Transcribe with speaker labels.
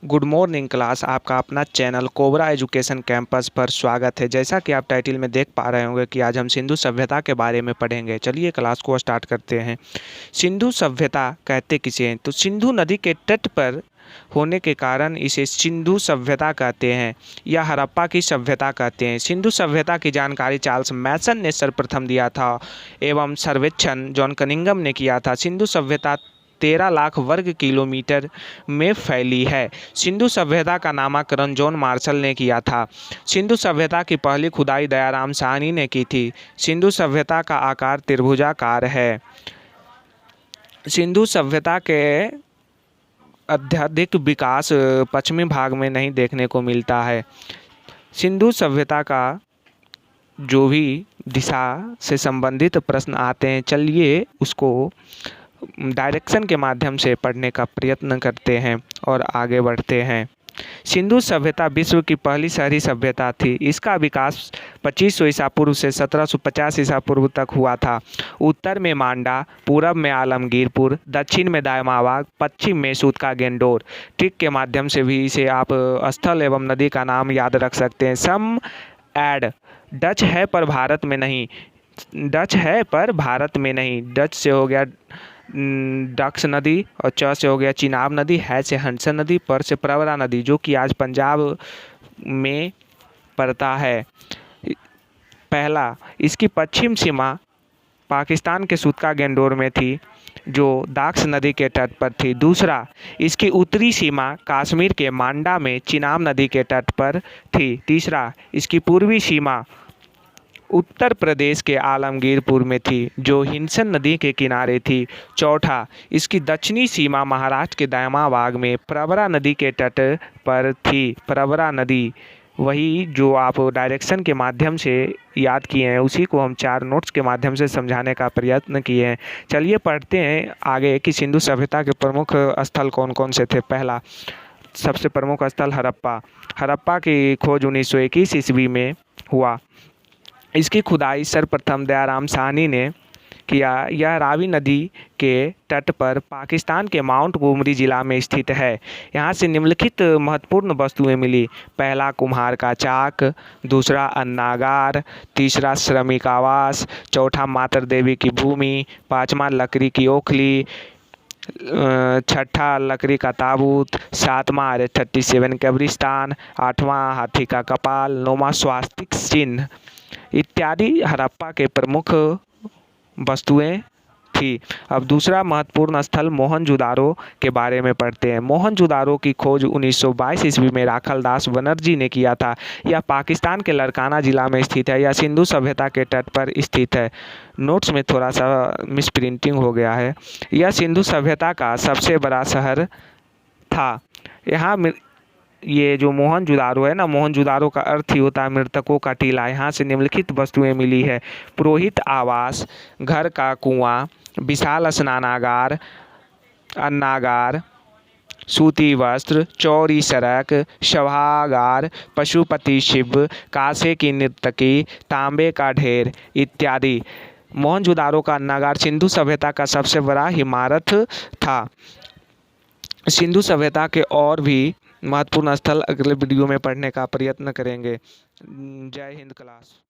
Speaker 1: Good morning class. आपका अपना channel cobra education campus पर स्वागत है। जैसा कि आप टाइटल में देख पा रहे होंगे कि आज हम सिंधु सभ्यता के बारे में पढ़ेंगे। चलिए क्लास को स्टार्ट करते हैं। सिंधु सभ्यता कहते किसे हैं? तो सिंधु नदी के तट पर होने के कारण इसे सिंधु सभ्यता कहते हैं या हड़प्पा की सभ्यता कहते हैं। सिंधु सभ्यता की जानकारी चार्ल्स मैसन ने सर्वप्रथम दिया था एवं सर्वेक्षण जॉन कनिंघम ने किया था। सिंधु सभ्यता 13 लाख वर्ग किलोमीटर में फैली है। सिंधु सभ्यता का नामकरण जॉन मार्शल ने किया था। सिंधु सभ्यता की पहली खुदाई दयाराम साहनी ने की थी। सिंधु सभ्यता का आकार त्रिभुजाकार है। सिंधु सभ्यता के अत्यधिक विकास पश्चिमी भाग में नहीं देखने को मिलता है। सिंधु सभ्यता का जो भी दिशा से संबंधित प्रश्न आते हैं, चलिए उसको डायरेक्शन के माध्यम से पढ़ने का प्रयत्न करते हैं और आगे बढ़ते हैं। सिंधु सभ्यता विश्व की पहली शहरी सभ्यता थी। इसका विकास 2500 ईसा पूर्व से 1750 ईसा पूर्व तक हुआ था। उत्तर में मांडा, पूरब में आलमगीरपुर, दक्षिण में दायमावा, पश्चिम में सूतका-गेंडोर। ट्रिक के माध्यम से भी इसे आप स्थल एवं नदी का नाम याद रख सकते हैं। सम एड डच है पर भारत में नहीं। डच है पर भारत में नहीं। डच से हो गया डक्स नदी और च से हो गया चिनाब नदी, है से हंसन नदी, पर से प्रवरा नदी जो कि आज पंजाब में पड़ता है। पहला, इसकी पश्चिम सीमा पाकिस्तान के सूतका-गेंडोर में थी जो दाक्स नदी के तट पर थी। दूसरा, इसकी उत्तरी सीमा कश्मीर के मांडा में चिनाब नदी के तट पर थी। तीसरा, इसकी पूर्वी सीमा उत्तर प्रदेश के आलमगीरपुर में थी जो हिंसन नदी के किनारे थी। चौथा, इसकी दक्षिणी सीमा महाराष्ट्र के दायमाबाग में प्रवरा नदी के तट पर थी। प्रवरा नदी वही जो आप डायरेक्शन के माध्यम से याद किए हैं, उसी को हम 4 नोट्स के माध्यम से समझाने का प्रयत्न किए हैं। चलिए पढ़ते हैं आगे कि सिंधु सभ्यता के प्रमुख स्थल कौन कौन से थे। पहला, सबसे प्रमुख स्थल हड़प्पा। हड़प्पा की खोज 1921 ईस्वी में हुआ। इसकी खुदाई सर्वप्रथम दयाराम साहनी ने किया। यह रावी नदी के तट पर पाकिस्तान के माउंट गोमरी जिला में स्थित है। यहाँ से निम्नलिखित महत्वपूर्ण वस्तुएं मिली। पहला, कुम्हार का चाक। दूसरा, अन्नागार। तीसरा, श्रमिक आवास। चौथा, मातर देवी की भूमि। पाँचवा, लकड़ी की ओखली। छठा, लकड़ी का ताबूत। सातवां, 37 कब्रिस्तान। आठवां, हाथी का कपाल। नौवां, स्वास्तिक चिन्ह इत्यादि हड़प्पा के प्रमुख वस्तुएं थी। अब दूसरा महत्वपूर्ण स्थल मोहनजोदारो के बारे में पढ़ते हैं। मोहनजोदारो की खोज 1922 ईस्वी में राखल दास बनर्जी ने किया था। यह पाकिस्तान के लड़काना जिला में स्थित है। यह सिंधु सभ्यता के तट पर स्थित है। नोट्स में थोड़ा सा मिसप्रिंटिंग हो गया है। यह सिंधु सभ्यता का सबसे बड़ा शहर था। यहाँ ये जो मोहनजोदारो है ना, मोहनजोदारो का अर्थ ही होता है मृतकों का टीला। यहाँ से निम्नलिखित वस्तुएं मिली है। पुरोहित आवास, घर का कुआं, विशाल स्नानागार, अन्नागार, सूती वस्त्र, चौड़ी सड़क, सभागार, पशुपति शिव, कांसे की नर्तकी, तांबे का ढेर इत्यादि। मोहनजोदारो का अन्नागार सिंधु सभ्यता का सबसे बड़ा इमारत था। सिंधु सभ्यता के और भी महत्वपूर्ण स्थल अगले वीडियो में पढ़ने का प्रयत्न करेंगे। जय हिंद क्लास।